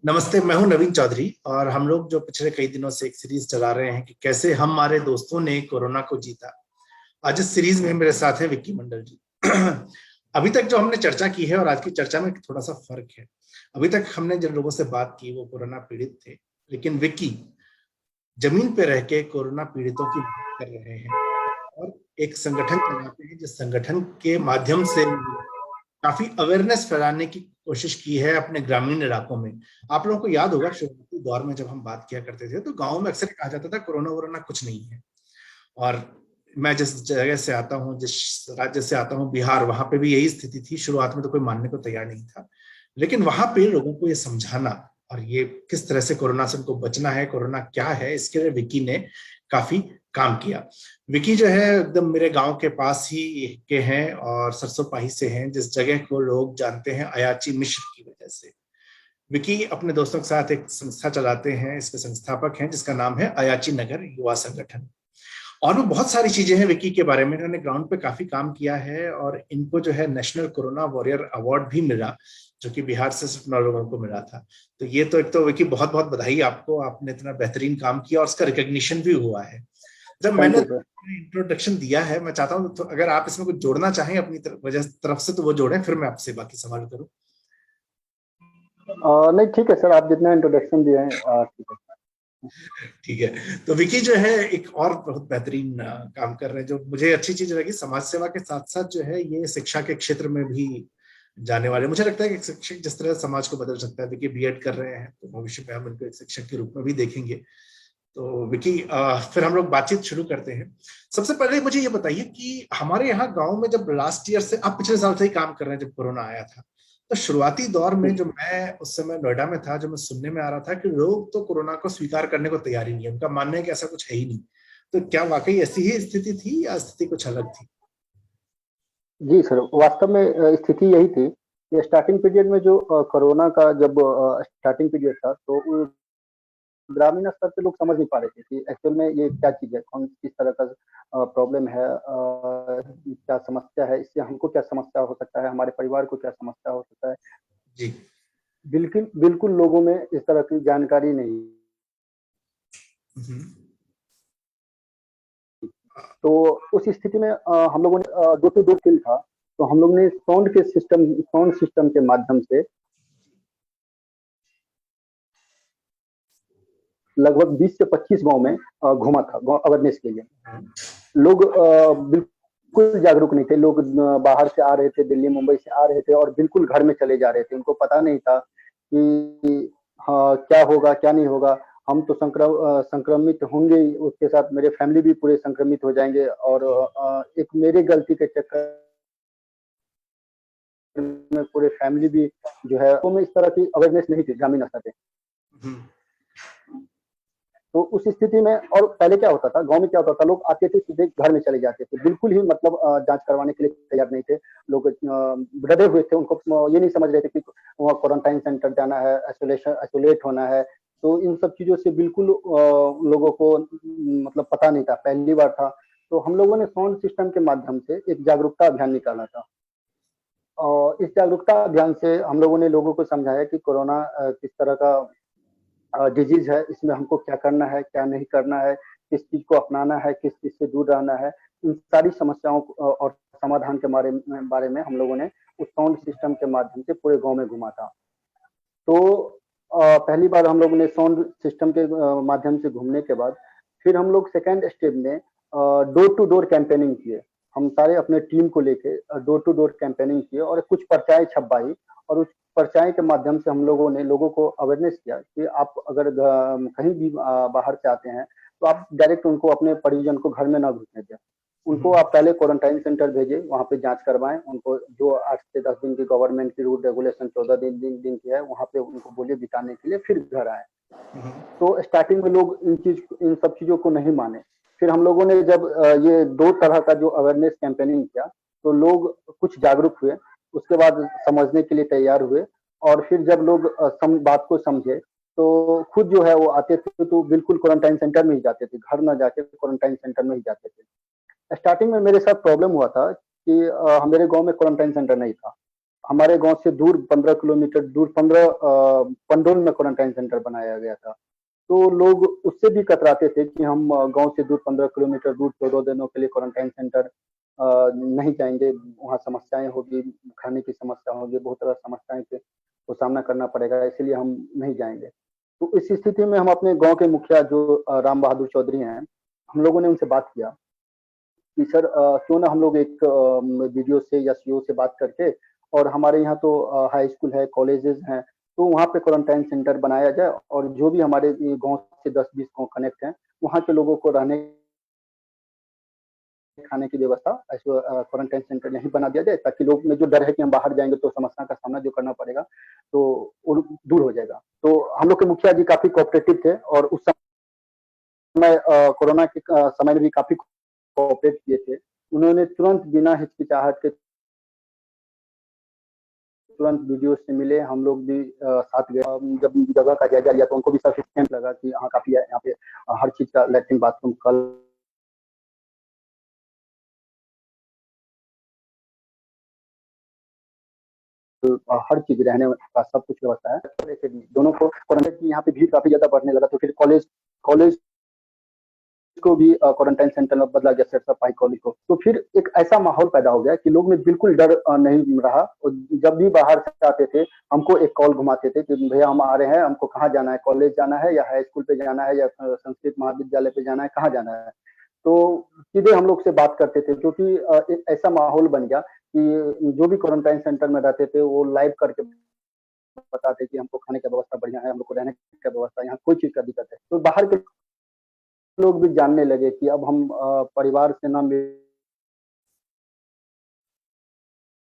नमस्ते। मैं हूं नवीन चौधरी और हम लोग जो पिछले कई दिनों से एक सीरीज चला रहे हैं कि कैसे हमारे दोस्तों ने कोरोना को जीता। आज इस सीरीज में मेरे साथ है विक्की मंडल जी। अभी तक जो हमने चर्चा की है और आज की चर्चा में थोड़ा सा फर्क है। अभी तक हमने जिन लोगों से बात की वो कोरोना पीड़ित थे, लेकिन विक्की जमीन पे रह के कोरोना पीड़ितों की मदद कर रहे हैं और एक संगठन चलाते हैं जिस संगठन के माध्यम से काफी अवेयरनेस फैलाने की कोशिश की है अपने ग्रामीण इलाकों में। आप लोगों को याद होगा शुरुआती दौर में जब हम बात किया करते थे तो गांव में अक्सर कहा जाता था कोरोना वोरोना कुछ नहीं है। और मैं जिस जगह से आता हूँ, जिस राज्य से आता हूँ, बिहार, वहां पे भी यही स्थिति थी। शुरुआत में तो कोई मानने को तैयार नहीं था, लेकिन वहां पे लोगों को ये समझाना और ये किस तरह से कोरोना से उनको बचना है, कोरोना क्या है, इसके लिए विकी ने काफी काम किया। विकी जो है एकदम मेरे गांव के पास ही के हैं और सरसोपाही से हैं, जिस जगह को लोग जानते हैं अयाची मिश्र की वजह से। विकी अपने दोस्तों के साथ एक संस्था चलाते हैं, इसके संस्थापक हैं, जिसका नाम है अयाची नगर युवा संगठन। और भी बहुत सारी चीजें हैं विकी के बारे में। इन्होंने ग्राउंड पे काफी काम किया है और इनको जो है नेशनल कोरोना वॉरियर अवार्ड भी मिला, जो कि बिहार से सिर्फ 9 लोगों को मिला था। तो ये तो एक तो विकी बहुत बहुत बधाई आपको, आपने इतना बेहतरीन काम किया और उसका रिकॉग्निशन भी हुआ है। जब थैंक मैंने यू सर। इंट्रोडक्शन दिया है, मैं चाहता हूँ तो अगर आप इसमें कुछ जोड़ना चाहें अपनी तरफ से तो वो जोड़ें, फिर मैं आपसे बाकी सवाल करूँ। नहीं, ठीक है सर, आप जितना इंट्रोडक्शन दिए हैं ठीक है। ठीक है। तो विकी जो है एक और बहुत बेहतरीन काम कर रहे हैं। जो मुझे अच्छी चीज लगी, समाज सेवा के साथ साथ जो है ये शिक्षा के क्षेत्र में भी जाने वाले। मुझे लगता है कि एक शिक्षक जिस तरह समाज को बदल सकता है, विकी बीएड कर रहे हैं, तो भविष्य में हम इनको एक शिक्षक के रूप में भी देखेंगे। तो विकी फिर हम लोग बातचीत शुरू करते हैं। सबसे पहले मुझे ये बताइए कि हमारे यहाँ गांव में जब लास्ट ईयर से, आप पिछले साल से ही काम कर रहे हैं जब कोरोना आया था, तो शुरुआती दौर में जो मैं उस समय नोएडा में था, जो मैं सुनने में आ रहा था कि लोग तो कोरोना को स्वीकार करने को तैयार ही नहीं है। उनका मानना है कि ऐसा कुछ है ही नहीं। तो क्या वाकई ऐसी ही स्थिति थी या स्थिति कुछ अलग थी? जी सर, वास्तव में स्थिति यही थी कि स्टार्टिंग पीरियड में जो कोरोना का जब स्टार्टिंग पीरियड था, तो वो ग्रामीण स्तर पे लोग समझ नहीं पा रहे थे कि एक्चुअल में ये क्या चीज़ है, कौन किस तरह का प्रॉब्लम है, क्या समस्या है, इससे हमको क्या समस्या हो सकता है, हमारे परिवार को क्या समस्या हो सकता है। जी। बिल्कुल बिल्कुल लोगों में इस तरह की जानकारी नहीं। हम्म। तो उस स्थिति में हम लोगों ने डोर टू डोर किल था, तो हम लोग ने साउंड सिस्टम के माध्यम से लगभग 20 से 25 गांव में घूमा था गांव अवेयरनेस के लिए। लोग बिल्कुल जागरूक नहीं थे। लोग बाहर से आ रहे थे, दिल्ली मुंबई से आ रहे थे और बिल्कुल घर में चले जा रहे थे। उनको पता नहीं था कि हाँ क्या होगा क्या नहीं होगा। हम तो संक्रमित होंगे ही, उसके साथ मेरे फैमिली भी पूरे संक्रमित हो जाएंगे। और एक मेरे गलती के चक्कर में पूरे फैमिली भी जो है, तो में इस तरह की अवेयरनेस नहीं थी ग्रामीण स्तर पे। हम्म। तो उस स्थिति में, और पहले क्या होता था, गांव में क्या होता था, लोग आते थे सीधे घर में चले जाते थे, बिल्कुल ही मतलब जांच करवाने के लिए तैयार नहीं थे। लोग डरे हुए थे, उनको ये नहीं समझ रहे थे कि वहाँ क्वारंटाइन सेंटर जाना है, आइसोलेट होना है। तो इन सब चीजों से बिल्कुल लोगों को मतलब पता नहीं था, पहली बार था। तो हम लोगों ने साउंड सिस्टम के माध्यम से एक जागरूकता अभियान निकाला था। और इस जागरूकता अभियान से हम लोगों ने लोगों को समझाया कि कोरोना किस तरह का डिजीज है, इसमें हमको क्या करना है, क्या नहीं करना है, किस चीज को अपनाना है, किस चीज से दूर रहना है। इन सारी समस्याओं और समाधान के बारे में हम लोगों ने उस साउंड सिस्टम के माध्यम से पूरे गांव में घुमा था। तो पहली बार हम लोगों ने साउंड सिस्टम के माध्यम से घूमने के बाद फिर हम लोग सेकेंड स्टेप में डोर टू डोर कैंपेनिंग किए। हम सारे अपने टीम को लेके डोर टू डोर कैंपेनिंग किए और कुछ पर्चाएं छपवाई। और उस पर्चाएं के माध्यम से हम लोगों ने लोगों को अवेयरनेस किया कि आप अगर कहीं भी बाहर से आते हैं, तो आप डायरेक्ट उनको, अपने परिजन को घर में ना घुसने दें। उनको आप पहले क्वारंटाइन सेंटर भेजें, वहाँ पे जांच करवाएं। उनको जो 8 से 10 दिन की गवर्नमेंट की रूल रेगुलेशन 14 दिन की है, वहाँ पे उनको बोलिए बिताने के लिए, फिर घर आए। तो स्टार्टिंग में लोग इन सब चीजों को नहीं माने। फिर हम लोगों ने जब ये 2 तरह का जो अवेयरनेस कैंपेनिंग किया, तो लोग कुछ जागरूक हुए, उसके बाद समझने के लिए तैयार हुए। और फिर जब लोग बात को समझे, तो खुद जो है वो आते थे, तो बिल्कुल क्वारंटाइन सेंटर में ही जाते थे, घर ना जाके क्वारंटाइन सेंटर में ही जाते थे। स्टार्टिंग में मेरे साथ प्रॉब्लम हुआ था कि मेरे गांव में क्वारंटाइन सेंटर नहीं था। हमारे गांव से दूर 15 किलोमीटर दूर 15 पंडोल में क्वारंटाइन सेंटर बनाया गया था। तो लोग उससे भी कतराते थे कि हम गांव से दूर 15 किलोमीटर दूर 14 दिनों के लिए क्वारंटाइन सेंटर नहीं जाएंगे, वहाँ समस्याएं होगी, खाने की समस्या होगी, बहुत तरह समस्याएं को सामना करना पड़ेगा, इसलिए हम नहीं जाएंगे। तो इस स्थिति में हम अपने गांव के मुखिया जो राम बहादुर चौधरी हैं, हम लोगों ने उनसे बात किया कि सर क्यों ना हम लोग एक वीडियो से या सीओ से बात करके, और हमारे यहाँ तो हाई स्कूल है, कॉलेजेस हैं, तो वहाँ पे क्वारंटाइन सेंटर बनाया जाए और जो भी हमारे गांव से 10-20 गांव कनेक्ट हैं, वहाँ के लोगों को रहने खाने की व्यवस्था ऐसे क्वारंटाइन सेंटर यहीं बना दिया जाए, ताकि लोग में जो डर है कि हम बाहर जाएंगे तो समस्या का सामना जो करना पड़ेगा तो वो दूर हो जाएगा। तो हम लोग के मुखिया जी काफी कोऑपरेटिव थे और उस समय कोरोना के समय में भी काफी कोऑपरेट किए थे। उन्होंने तुरंत बिना हिचकिचाहट के तुरंत वीडियो से मिले, हम लोग भी साथ गए। जब जगह का जायजा लिया तो उनको भी सफिशिएंट लगा कि हाँ काफी है यहाँ पे, हर चीज का लैट्रिन बाथरूम कल हर चीज रहने का सब कुछ व्यवस्था है। दोनों को क्वारंटाइन की यहाँ पे भीड़ काफी ज्यादा बढ़ने लगा, तो फिर कॉलेज कॉलेज को भी क्वारंटाइन सेंटर में बदला गया, सर सफाई कॉलेज को। तो फिर एक ऐसा माहौल पैदा हो गया कि लोग में बिल्कुल डर नहीं रहा, और जब भी बाहर से आते थे हमको एक कॉल घुमाते थे कि भैया हम आ रहे हैं, हमको कहाँ जाना है, कॉलेज जाना है या हाई स्कूल पे जाना है या संस्कृत महाविद्यालय पे जाना है, कहाँ जाना है। तो सीधे हम लोग से बात करते थे, क्योंकि एक ऐसा माहौल बन गया कि जो भी क्वारंटाइन सेंटर में रहते थे वो लाइव करके बताते कि हमको खाने की व्यवस्था बढ़िया है, हम लोग को रहने की व्यवस्था, यहाँ कोई चीज का दिक्कत है। तो बाहर के लोग भी जानने लगे कि अब हम परिवार से ना मिल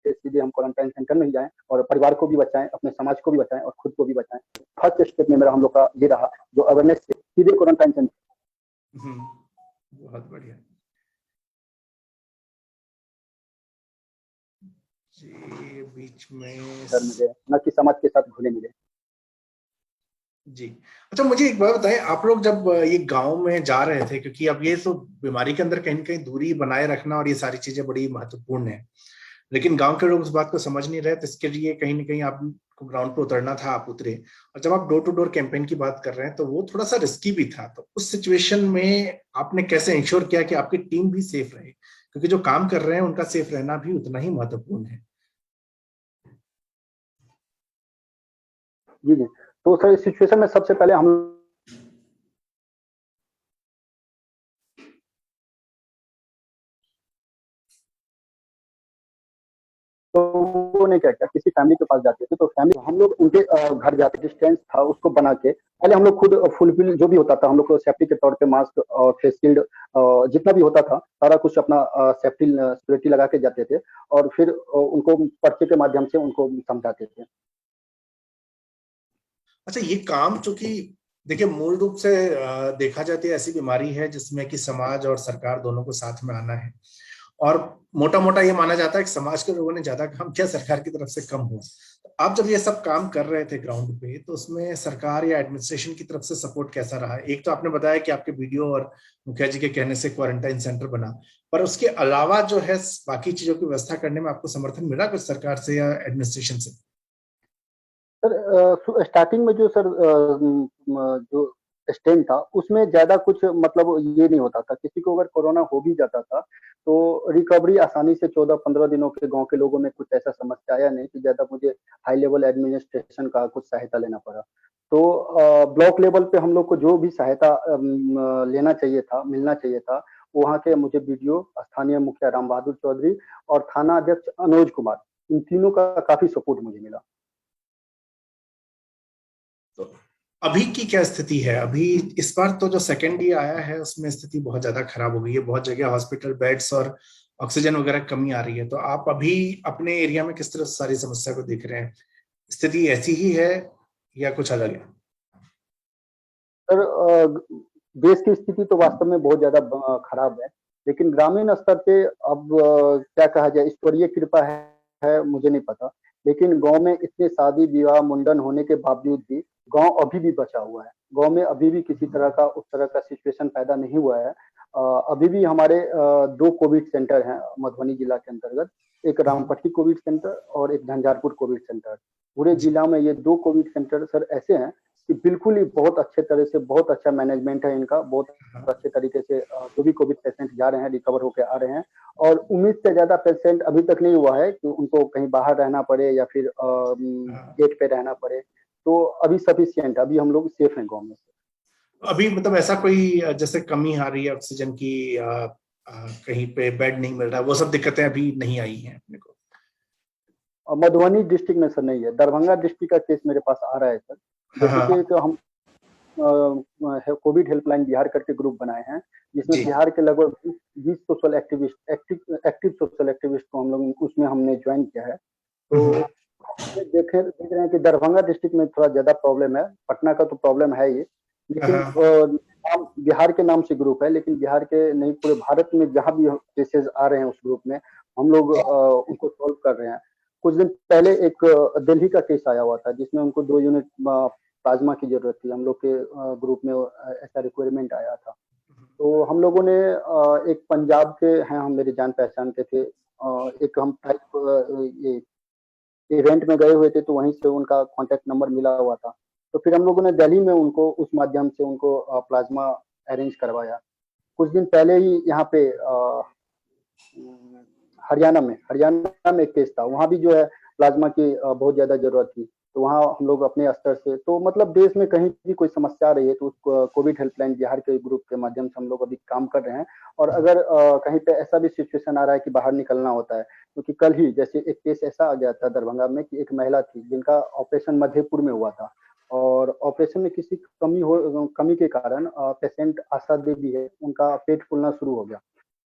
सीधे हम क्वारंटाइन सेंटर में ही जाएं और परिवार को भी बचाएं, अपने समाज को भी बचाएं और खुद को भी बचाएं। फर्स्ट स्टेप में मेरा हम लोग का ये रहा, जो अवेयरनेस सीधे क्वारंटाइन सेंटर। बहुत बढ़िया जी। बीच में मिले न कि समाज के साथ घुले मिले। जी। अच्छा, मुझे एक बात बताएं, आप लोग जब ये गांव में जा रहे थे, क्योंकि अब ये तो बीमारी के अंदर कहीं ना कहीं दूरी बनाए रखना और ये सारी चीजें बड़ी महत्वपूर्ण है, लेकिन गांव के लोग उस बात को समझ नहीं रहे, तो इसके लिए कहीं ना कहीं आपको ग्राउंड पे उतरना था, आप उतरे। और जब आप डोर टू डोर कैंपेन की बात कर रहे हैं तो वो थोड़ा सा रिस्की भी था, तो उस सिचुएशन में आपने कैसे इंश्योर किया कि आपकी टीम भी सेफ रहे, क्योंकि जो काम कर रहे हैं उनका सेफ रहना भी उतना ही महत्वपूर्ण है। जी जी। तो सर इस सिचुएशन में सबसे पहले हम तो वो ने क्या किया, किसी फैमिली के पास जाते थे तो फैमिली हम लोग उनके घर जाते, डिस्टेंस था उसको बना के पहले हम लोग खुद फुलफिल जो भी होता था, हम लोग को सेफ्टी के तौर पे मास्क और फेस शील्ड जितना भी होता था सारा कुछ अपना सेफ्टी सिक्योरिटी लगा के जाते थे, और फिर उनको पर्चे के माध्यम से उनको समझाते थे। अच्छा, ये काम चूंकि देखिए मूल रूप से देखा जाती है ऐसी बीमारी है जिसमें कि समाज और सरकार दोनों को साथ में आना है, और मोटा मोटा ये माना जाता है कि समाज के लोगों ने ज्यादा काम किया, सरकार की तरफ से कम हुआ। तो आप जब ये सब काम कर रहे थे ग्राउंड पे, तो उसमें सरकार या एडमिनिस्ट्रेशन की तरफ से सपोर्ट कैसा रहा? एक तो आपने बताया कि आपके वीडियो और मुखिया जी के कहने से क्वारंटाइन सेंटर बना, पर उसके अलावा जो है बाकी चीजों की व्यवस्था करने में आपको समर्थन मिला कुछ सरकार से या एडमिनिस्ट्रेशन से? सर स्टार्टिंग में जो सर जो स्टेम था उसमें ज्यादा कुछ मतलब ये नहीं होता था, किसी को अगर कोरोना हो भी जाता था तो रिकवरी आसानी से 14-15 दिनों के गांव के लोगों में कुछ ऐसा समस्या आया नहीं कि ज्यादा मुझे हाई लेवल एडमिनिस्ट्रेशन का कुछ सहायता लेना पड़ा। तो ब्लॉक लेवल पे हम लोग को जो भी सहायता लेना चाहिए था, मिलना चाहिए था, वहाँ के मुझे वीडियो, स्थानीय मुखिया राम बहादुर चौधरी और थाना अध्यक्ष अनुज कुमार, इन तीनों का काफी सपोर्ट मुझे मिला। तो अभी की क्या स्थिति है? अभी इस बार तो जो सेकेंड डे आया है उसमें स्थिति बहुत ज्यादा खराब हो गई है, बहुत जगह हॉस्पिटल बेड्स और ऑक्सीजन वगैरह कमी आ रही है, तो आप अभी अपने एरिया में किस तरह सारी समस्या को देख रहे हैं? स्थिति ऐसी ही है या कुछ अलग है? सर देश की स्थिति तो वास्तव में बहुत ज्यादा खराब है, लेकिन ग्रामीण स्तर पे अब क्या कहा जाए, ईश्वरीय कृपा है मुझे नहीं पता, लेकिन गांव में इतने शादी विवाह मुंडन होने के बावजूद भी गांव अभी भी बचा हुआ है। गांव में अभी भी किसी तरह का उस तरह का सिचुएशन पैदा नहीं हुआ है। अभी भी हमारे दो कोविड सेंटर हैं मधुबनी जिला के अंतर्गत, एक रामपट्टी कोविड सेंटर और एक झंझारपुर कोविड सेंटर। पूरे जी। जिला में ये दो कोविड सेंटर सर ऐसे हैं कि बिल्कुल ही बहुत अच्छे तरह से, बहुत अच्छा मैनेजमेंट है इनका, बहुत हाँ, अच्छे तरीके से जो भी कोविड पेशेंट जा रहे हैं रिकवर होकर आ रहे हैं। और उम्मीद से ज्यादा पेशेंट अभी तक नहीं हुआ है कि उनको कहीं बाहर रहना पड़े या फिर हाँ। गेट पे रहना पड़े। तो अभी सफिशियंट, अभी हम लोग सेफ हैं गाँव में से। अभी मतलब ऐसा कोई जैसे कमी आ रही है ऑक्सीजन की, कहीं पे बेड नहीं मिल रहा, वो सब दिक्कतें अभी नहीं आई हैं अपने को? मधुबनी डिस्ट्रिक्ट में सर नहीं है, दरभंगा डिस्ट्रिक्ट का केस मेरे पास आ रहा है सर। हाँ, जैसे कि हाँ। एक हम कोविड हेल्पलाइन बिहार करके ग्रुप बनाए हैं, जिसमें जी। बिहार के लगभग 20 social activist, active social activist को हम लोग उसमें हमने ज्वाइन किया है। तो हम्म। देख रहे हैं कि दरभंगा डिस्ट्रिक्ट में थोड़ा ज्यादा प्रॉब्लम है, पटना का तो प्रॉब्लम है ही, लेकिन हाँ, नाम बिहार के नाम से ग्रुप है, लेकिन बिहार के नहीं पूरे भारत में जहाँ भी केसेस आ रहे हैं उस ग्रुप में हम लोग उनको सॉल्व कर रहे हैं। कुछ दिन पहले एक दिल्ली का केस आया हुआ था जिसमें उनको 2 यूनिट प्लाज्मा की जरूरत थी, हम लोग के ग्रुप में ऐसा रिक्वायरमेंट आया था। तो हम लोगों ने एक पंजाब के हैं, हम मेरे जान पहचान के थे, एक हम ये इवेंट में गए हुए थे तो वहीं से उनका कॉन्टैक्ट नंबर मिला हुआ था। तो फिर हम लोगों ने दिल्ली में उनको उस माध्यम से उनको प्लाज्मा अरेंज करवाया। कुछ दिन पहले ही यहाँ पे हरियाणा में एक केस था, वहाँ भी जो है प्लाज्मा की बहुत ज़्यादा ज़रूरत थी। तो वहाँ हम लोग अपने स्तर से, तो मतलब देश में कहीं भी कोई समस्या आ रही है तो उस कोविड हेल्पलाइन बिहार के ग्रुप के माध्यम से हम लोग अभी काम कर रहे हैं। और अगर कहीं पे ऐसा भी सिचुएशन आ रहा है कि बाहर निकलना होता है, क्योंकि कल ही जैसे एक केस ऐसा आ गया था दरभंगा में कि एक महिला थी जिनका ऑपरेशन मधेपुर में हुआ था, और ऑपरेशन में किसी कमी के कारण पेशेंट आशा देवी है, उनका पेट फूलना शुरू हो गया।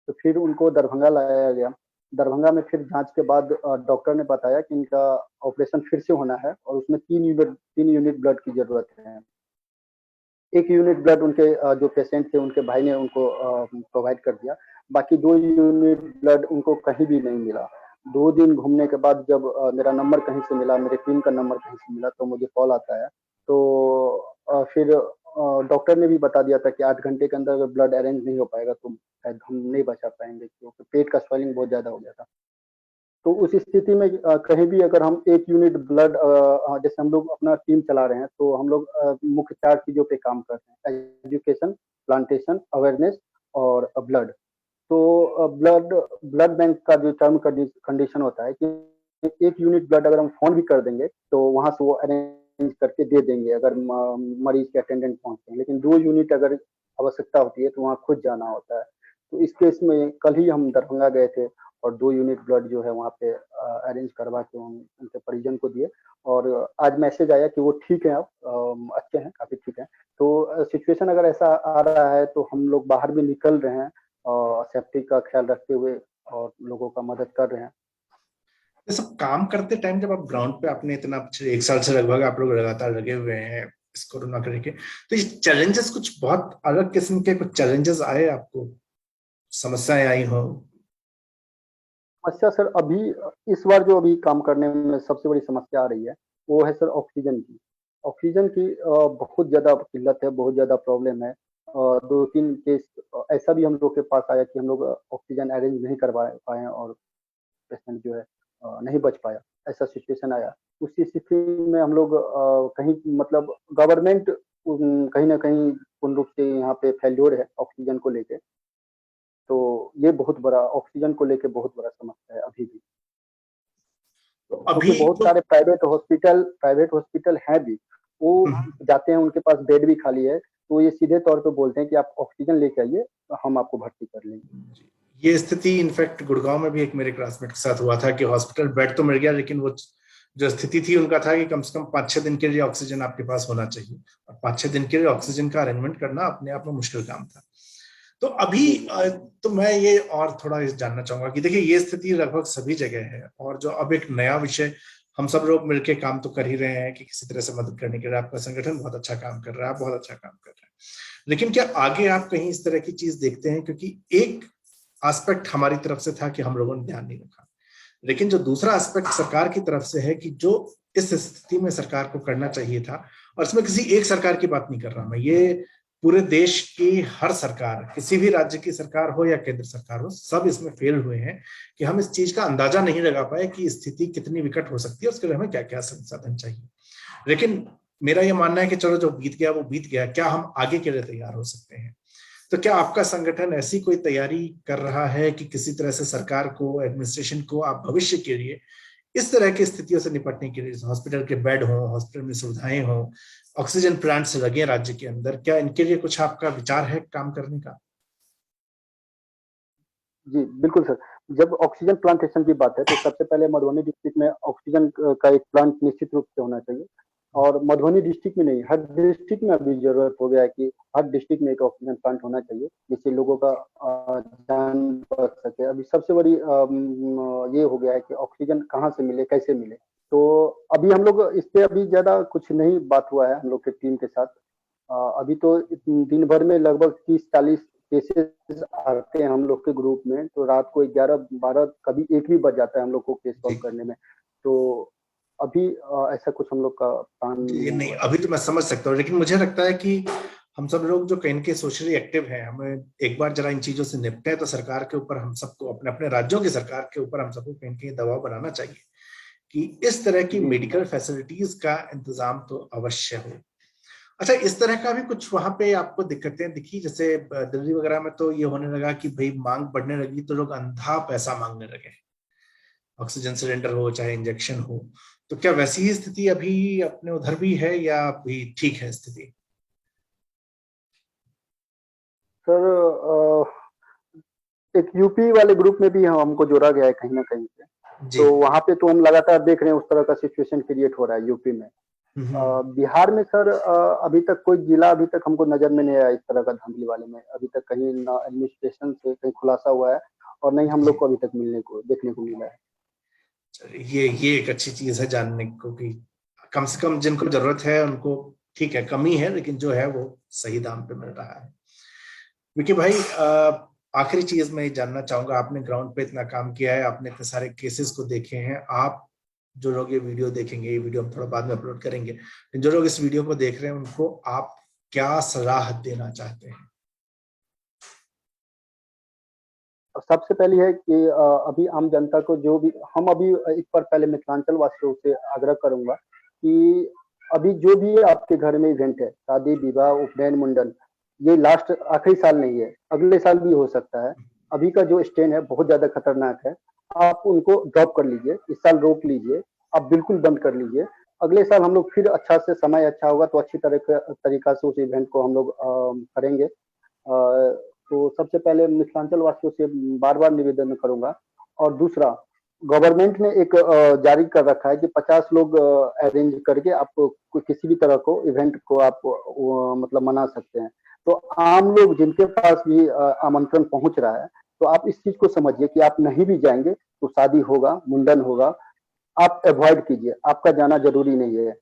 तो फिर उनको दरभंगा लाया गया। दरभंगा में फिर जांच के बाद डॉक्टर ने बताया कि इनका ऑपरेशन फिर से होना है और उसमें 3 यूनिट ब्लड की जरूरत है। 1 यूनिट ब्लड उनके जो पेशेंट थे उनके भाई ने उनको प्रोवाइड कर दिया, बाकी 2 यूनिट ब्लड उनको कहीं भी नहीं मिला। 2 दिन घूमने के बाद जब मेरा नंबर कहीं से मिला, मेरे टीम का नंबर कहीं से मिला, तो मुझे कॉल आता है। तो फिर डॉक्टर ने भी बता दिया था कि 8 घंटे के अंदर अगर ब्लड अरेंज नहीं हो पाएगा तो शायद हम नहीं बचा पाएंगे, क्योंकि पेट का स्वेलिंग बहुत ज्यादा हो गया था। तो उस स्थिति में कहीं भी अगर हम 1 यूनिट ब्लड, जैसे हम लोग अपना टीम चला रहे हैं तो हम लोग मुख्य 4 चीजों पे काम करते हैं: एजुकेशन, प्लांटेशन, अवेयरनेस और ब्लड। तो ब्लड ब्लड बैंक का जो टर्म कंडीशन होता है कि 1 यूनिट ब्लड अगर हम फोन भी कर देंगे तो वहां से वो अरेंज करके दे देंगे अगर मरीज के अटेंडेंट पहुंचते हैं, लेकिन 2 यूनिट अगर आवश्यकता होती है तो वहाँ खुद जाना होता है। तो इस केस में कल ही हम दरभंगा गए थे और 2 यूनिट ब्लड जो है वहाँ पे अरेंज करवा के उनके परिजन को दिए। और आज मैसेज आया कि वो ठीक है, अब अच्छे हैं, काफी ठीक है। तो सिचुएशन अगर ऐसा आ रहा है तो हम लोग बाहर भी निकल रहे हैं और सेफ्टी का ख्याल रखते हुए और लोगों का मदद कर रहे हैं। ये सब काम करते टाइम जब आप ग्राउंड पे, आपने इतना पिछले 1 साल से लगभग आप लोग लगातार लगे हुए हैं इस कोरोना करके, तो ये चैलेंजेस कुछ बहुत अलग किस्म के कुछ चैलेंजेस आए आपको, समस्याएं आई हो? समस्या सर अभी इस बार जो अभी काम करने में सबसे बड़ी समस्या आ रही है वो है सर ऑक्सीजन की। ऑक्सीजन की बहुत ज़्यादा किल्लत है, बहुत ज़्यादा प्रॉब्लम है। 2-3 केस ऐसा भी हम लोग के पास आया कि हम लोग ऑक्सीजन अरेंज नहीं करवा पाए और पेशेंट जो है नहीं बच पाया, ऐसा सिचुएशन आया। उस स्थिति में हम लोग कहीं मतलब गवर्नमेंट कहीं न कहीं पूर्ण रूप से यहाँ पे फेल्योर है ऑक्सीजन को लेके। तो ये बहुत बड़ा ऑक्सीजन को लेके बहुत बड़ा समस्या है अभी भी। तो क्योंकि अभी बहुत जो सारे प्राइवेट हॉस्पिटल हैं भी, वो जाते हैं उनके पास बेड भी खाली है, तो ये सीधे तौर पे बोलते हैं कि आप ऑक्सीजन लेके आइए, हम आपको भर्ती कर लेंगे। ये स्थिति इनफैक्ट गुड़गांव में भी एक मेरे क्लासमेट के साथ हुआ था कि हॉस्पिटल बेड तो मिल गया, लेकिन वो जो स्थिति थी उनका था कि कम से कम 5-6 दिन के लिए ऑक्सीजन आपके पास होना चाहिए, और 5-6 दिन के लिए ऑक्सीजन का अरेंजमेंट करना अपने आप में मुश्किल काम था। तो अभी जी, जी। तो मैं ये और थोड़ा जानना चाहूंगा कि देखिए ये स्थिति लगभग सभी जगह है, और जो अब एक नया विषय हम सब लोग मिलकर काम तो कर ही रहे हैं कि किसी तरह से मदद करने के लिए, आपका संगठन बहुत अच्छा काम कर रहा है, आप बहुत अच्छा काम कर रहे हैं, लेकिन क्या आगे आप कहीं इस तरह की चीज देखते हैं? क्योंकि एक एस्पेक्ट हमारी तरफ से था कि हम लोगों ने ध्यान नहीं रखा, लेकिन जो दूसरा एस्पेक्ट सरकार की तरफ से है कि जो इस स्थिति में सरकार को करना चाहिए था, और इसमें किसी एक सरकार की बात नहीं कर रहा मैं, ये पूरे देश की हर सरकार, किसी भी राज्य की सरकार हो या केंद्र सरकार हो, सब इसमें फेल हुए हैं कि हम इस चीज का अंदाजा नहीं लगा पाए कि स्थिति कितनी विकट हो सकती है, उसके लिए हमें क्या क्या संसाधन चाहिए। लेकिन मेरा यह मानना है कि चलो जो बीत गया वो बीत गया, क्या हम आगे के लिए तैयार हो सकते हैं? तो क्या आपका संगठन ऐसी कोई तैयारी कर रहा है कि किसी तरह से सरकार को, एडमिनिस्ट्रेशन को आप भविष्य के लिए इस तरह की स्थितियों से निपटने के लिए, हॉस्पिटल के बेड हो, हॉस्पिटल में सुविधाएं हो, ऑक्सीजन प्लांट्स लगे राज्य के अंदर, क्या इनके लिए कुछ आपका विचार है काम करने का? जी, बिल्कुल सर। जब ऑक्सीजन प्लांटेशन की बात है तो सबसे पहले मधुबनी डिस्ट्रिक्ट में ऑक्सीजन का एक प्लांट निश्चित रूप से होना चाहिए। और मधुबनी डिस्ट्रिक्ट में नहीं, हर डिस्ट्रिक्ट में अभी जरूरत हो गया है कि हर डिस्ट्रिक्ट में एक ऑक्सीजन प्लांट होना चाहिए, जिससे लोगों का जान बच सके। अभी सबसे बड़ी ये हो गया है कि ऑक्सीजन कहाँ से मिले, कैसे मिले। तो अभी हम लोग इस पे अभी ज्यादा कुछ नहीं बात हुआ है हम लोग के टीम के साथ। अभी तो दिन भर में लगभग 30-40 केसेस आते हैं हम लोग के ग्रुप में, तो रात को 11-12 कभी 1 भी बज जाता है हम लोग को केस सॉल्व करने में। तो अभी ऐसा कुछ हम लोग का प्लान ये नहीं नहीं, हुआ है। अभी तो मैं समझ सकता हूँ, लेकिन मुझे लगता है कि हम सब लोग जो कहीं के सोशली एक्टिव हैं, हमें एक बार जरा इन चीजों से निपटे तो सरकार के ऊपर हम सबको, अपने अपने राज्यों की सरकार के ऊपर हम सबको कहीं कहीं दबाव बनाना चाहिए कि इस तरह की जी, मेडिकल फैसिलिटीज का इंतजाम तो अवश्य हो। अच्छा, इस तरह का भी कुछ वहां पे आपको दिक्कतें दिखी? जैसे दिल्ली वगैरह में तो ये होने लगा कि भाई मांग बढ़ने लगी तो लोग अंधा पैसा मांगने लगे, ऑक्सीजन सिलेंडर हो चाहे इंजेक्शन हो। तो क्या वैसी ही स्थिति अभी अपने उधर भी है या अभी ठीक है स्थिति? सर एक यूपी वाले ग्रुप में भी हमको जोड़ा गया है कहीं ना कहीं से। जी। तो वहां पे तो हम लगातार देख रहे हैं उस तरह का सिचुएशन क्रिएट हो रहा है यूपी में। बिहार में सर अभी तक कोई जिला अभी तक हमको नजर में नहीं आया इस तरह का धांधली वाले में। अभी तक कहीं ना एडमिनिस्ट्रेशन से कहीं खुलासा हुआ है और नहीं हम जी, लोग को अभी तक मिलने को देखने को मिला है। ये एक अच्छी चीज है जानने को कि कम से कम जिनको जरूरत है उनको, ठीक है कमी है लेकिन जो है वो सही दाम पे मिल रहा है। विकी भाई, आखिरी चीज मैं ये जानना चाहूंगा, आपने ग्राउंड पे इतना काम किया है, आपने इतने सारे केसेस को देखे हैं, आप जो लोग ये वीडियो देखेंगे, ये वीडियो हम थोड़ा बाद में अपलोड करेंगे, जो लोग इस वीडियो को देख रहे हैं उनको आप क्या सलाह देना चाहते हैं? और सबसे पहली है कि अभी आम जनता को जो भी हम अभी एक बार पहले मिथिलांचल वासियों से आग्रह करूंगा कि अभी जो भी आपके घर में इवेंट है, शादी विवाह उपनयन मुंडन, ये लास्ट आखिरी साल नहीं है, अगले साल भी हो सकता है। अभी का जो स्ट्रेन है बहुत ज्यादा खतरनाक है। आप उनको ड्रॉप कर लीजिए, इस साल रोक लीजिए, आप बिल्कुल बंद कर लीजिए। अगले साल हम लोग फिर अच्छा से समय अच्छा होगा तो अच्छी तरीका से उस इवेंट को हम लोग करेंगे। तो सबसे पहले मिथिलांचल वासियों से बार बार निवेदन करूंगा। और दूसरा, गवर्नमेंट ने एक जारी कर रखा है कि 50 लोग अरेंज करके आप किसी भी तरह को इवेंट को आप मतलब मना सकते हैं। तो आम लोग जिनके पास भी आमंत्रण पहुंच रहा है, तो आप इस चीज को समझिए कि आप नहीं भी जाएंगे तो शादी होगा, मुंडन होगा, आप अवॉइड कीजिए, आपका जाना जरूरी नहीं है।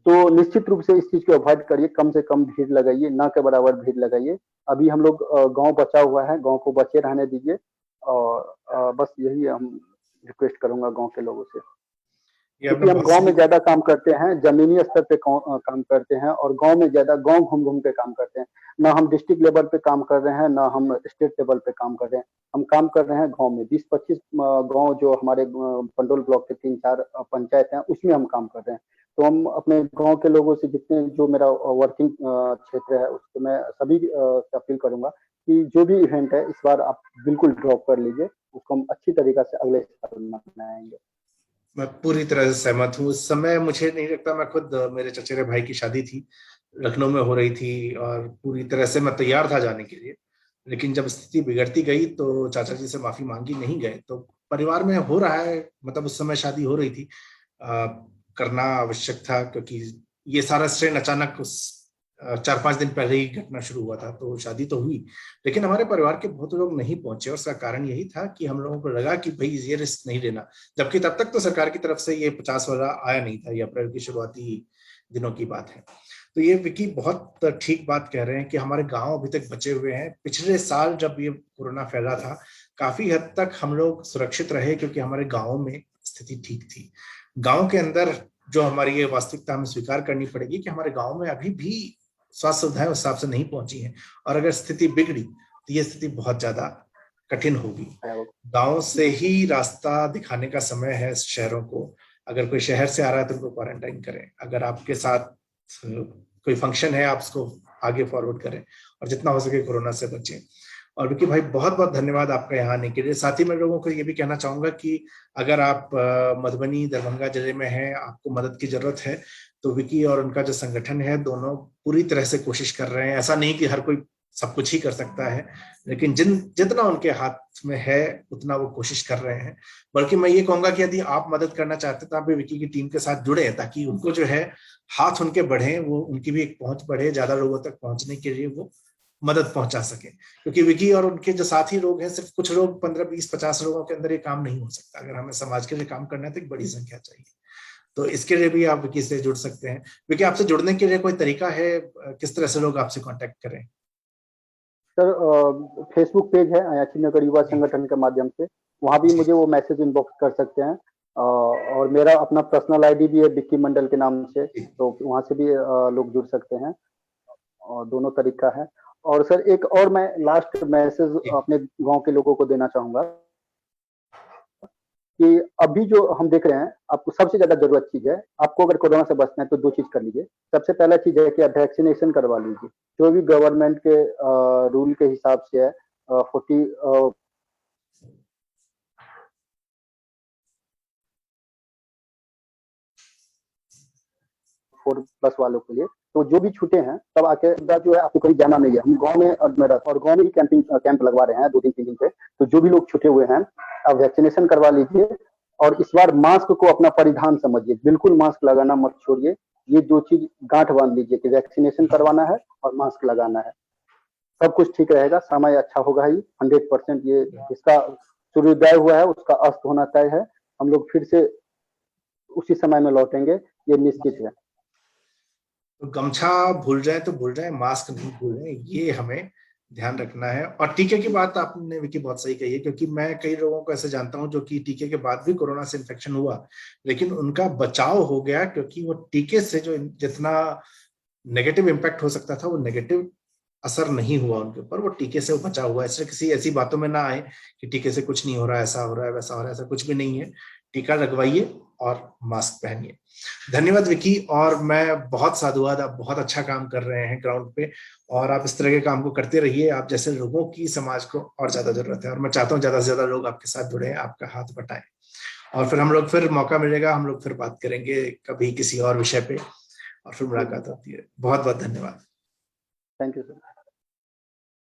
तो निश्चित रूप से इस चीज को अवॉइड करिए, कम से कम भीड़ लगाइए, ना के बराबर भीड़ लगाइए। अभी हम लोग गांव बचा हुआ है, गांव को बचे रहने दीजिए। और बस यही हम रिक्वेस्ट करूंगा गांव के लोगों से, ये आपने क्योंकि हम बहुत गांव सही। में ज्यादा काम करते हैं, जमीनी स्तर पे काम करते हैं और गांव में ज्यादा गांव घूम घूम के काम करते हैं। ना हम डिस्ट्रिक्ट लेवल पे काम कर रहे हैं, ना हम स्टेट लेवल पे काम कर रहे हैं। हम काम कर रहे हैं गांव में, 20-25 गांव जो हमारे पंडोल ब्लॉक के 3-4 पंचायत हैं उसमें हम काम कर रहे हैं। तो हम अपने गांव के लोगों से, जितने जो मेरा वर्किंग क्षेत्र है उसको मैं सभी से अपील करूंगा कि जो भी इवेंट है इस बार आप बिल्कुल ड्रॉप कर लीजिए, उसको हम अच्छी तरीका से अगले साल मनाएंगे। मैं पूरी तरह से सहमत हूँ। उस समय मुझे नहीं लगता, मैं खुद, मेरे चचेरे भाई की शादी थी, लखनऊ में हो रही थी और पूरी तरह से मैं तैयार था जाने के लिए, लेकिन जब स्थिति बिगड़ती गई तो चाचा जी से माफी मांगी नहीं गए। तो परिवार में हो रहा है, मतलब उस समय शादी हो रही थी, आ, करना आवश्यक था क्योंकि ये सारा स्ट्रेन अचानक उस 4-5 दिन पहले ही घटना शुरू हुआ था, तो शादी तो हुई लेकिन हमारे परिवार के बहुत लोग नहीं पहुंचे। और उसका कारण यही था कि हम लोगों को लगा कि भाई ये रिस्क नहीं लेना, जबकि तब तक तो सरकार की तरफ से ये 50 वाला आया नहीं था, ये अप्रैल की शुरुआती दिनों की बात है। तो ये विकी बहुत ठीक बात कह रहे हैं कि हमारे गांव अभी तक बचे हुए हैं। पिछले साल जब ये कोरोना फैला था, काफी हद तक हम लोग सुरक्षित रहे क्योंकि हमारे गाँव में स्थिति ठीक थी। गाँव के अंदर जो हमारी ये वास्तविकता हमें स्वीकार करनी पड़ेगी कि हमारे गाँव में अभी भी स्वास्थ्य सुविधाएं उस हिसाब से नहीं पहुंची हैं, और अगर स्थिति बिगड़ी तो ये स्थिति बहुत ज्यादा कठिन होगी। गांव से ही रास्ता दिखाने का समय है शहरों को। अगर कोई शहर से आ रहा है तो उनको क्वारंटाइन करें, अगर आपके साथ कोई फंक्शन है आप उसको आगे फॉरवर्ड करें, और जितना हो सके कोरोना से बचें। और विकी भाई बहुत बहुत धन्यवाद आपका यहाँ आने के लिए। साथ ही मैं लोगों को ये भी कहना चाहूंगा कि अगर आप मधुबनी दरभंगा जिले में हैं, आपको मदद की जरूरत है, तो विकी और उनका जो संगठन है दोनों पूरी तरह से कोशिश कर रहे हैं। ऐसा नहीं कि हर कोई सब कुछ ही कर सकता है, लेकिन जितना उनके हाथ में है उतना वो कोशिश कर रहे हैं। बल्कि मैं ये कहूंगा कि यदि आप मदद करना चाहते हैं तो आप भी विकी की टीम के साथ जुड़े, ताकि उनको जो है हाथ उनके बढ़े, वो उनकी भी एक पहुंच बढ़े, ज्यादा लोगों तक पहुंचने के लिए वो मदद पहुंचा सके। क्योंकि विकी और उनके जो साथी लोग हैं, सिर्फ कुछ लोग 15, 20, 50 लोगों के अंदर ये काम नहीं हो सकता। अगर हमें समाज के लिए काम करना है तो एक बड़ी संख्या चाहिए। तो इसके लिए भी आप विकी से जुड़ सकते हैं। विकी, आपसे जुड़ने के लिए कोई तरीका है? किस तरह से लोग आपसे कांटेक्ट करें? सर फेसबुक पेज है अयाची नगर युवा संगठन के माध्यम से, वहाँ भी मुझे वो मैसेज इनबॉक्स कर सकते हैं। और मेरा अपना पर्सनल आईडी भी है विक्की मंडल के नाम से, तो वहाँ से भी लोग जुड़ सकते हैं, और दोनों तरीका है। और सर एक और मैं लास्ट मैसेज अपने गांव के लोगों को देना चाहूंगा कि अभी जो हम देख रहे हैं, आपको सबसे ज्यादा जरूरत चीज है, आपको अगर कोरोना से बचना है तो 2 चीज कर लीजिए। सबसे पहला चीज है कि आप वैक्सीनेशन करवा लीजिए, जो भी गवर्नमेंट के रूल के हिसाब से है 4+ वालों के लिए, तो जो भी छूटे हैं तब आके जो है, आपको कहीं जाना नहीं है। हम गांव में और गांव में ही कैंप लगवा रहे हैं 2-3 दिन से। तो जो भी लोग छूटे हुए हैं आप वैक्सीनेशन करवा लीजिए, और इस बार मास्क को अपना परिधान समझिए, बिल्कुल मास्क लगाना मत छोड़िए। ये 2 चीज गांठ बांध लीजिए कि वैक्सीनेशन करवाना है और मास्क लगाना है, सब कुछ ठीक रहेगा, समय अच्छा होगा ही 100%। ये जिसका सूर्योदय हुआ है उसका अस्त होना तय है, हम लोग फिर से उसी समय में लौटेंगे, ये निश्चित है। तो गमछा भूल जाए तो भूल जाए, मास्क नहीं भूलें, ये हमें ध्यान रखना है। और टीके की बात आपने विकी बहुत सही कही है, क्योंकि मैं कई लोगों को ऐसे जानता हूं जो कि टीके के बाद भी कोरोना से इन्फेक्शन हुआ, लेकिन उनका बचाव हो गया, क्योंकि वो टीके से जो जितना नेगेटिव इम्पैक्ट हो सकता था वो नेगेटिव असर नहीं हुआ उनके ऊपर, वो टीके से बचा हुआ है। इसलिए किसी ऐसी बातों में ना आए कि टीके से कुछ नहीं हो रहा है, ऐसा हो रहा है, वैसा हो रहा है, ऐसा कुछ भी नहीं है। टीका लगवाइए और मास्क पहनिए। धन्यवाद विकी, और मैं बहुत साधुवाद, आप बहुत अच्छा काम कर रहे हैं ग्राउंड पे, और आप इस तरह के काम को करते रहिए। आप जैसे लोगों की समाज को और ज्यादा जरूरत है, और मैं चाहता हूँ ज्यादा से ज्यादा लोग आपके साथ जुड़े, आपका हाथ बटाएं। और फिर हम लोग, फिर मौका मिलेगा हम लोग फिर बात करेंगे कभी किसी और विषय पे, और फिर मुलाकात होती है। बहुत बहुत धन्यवाद। Thank you sir.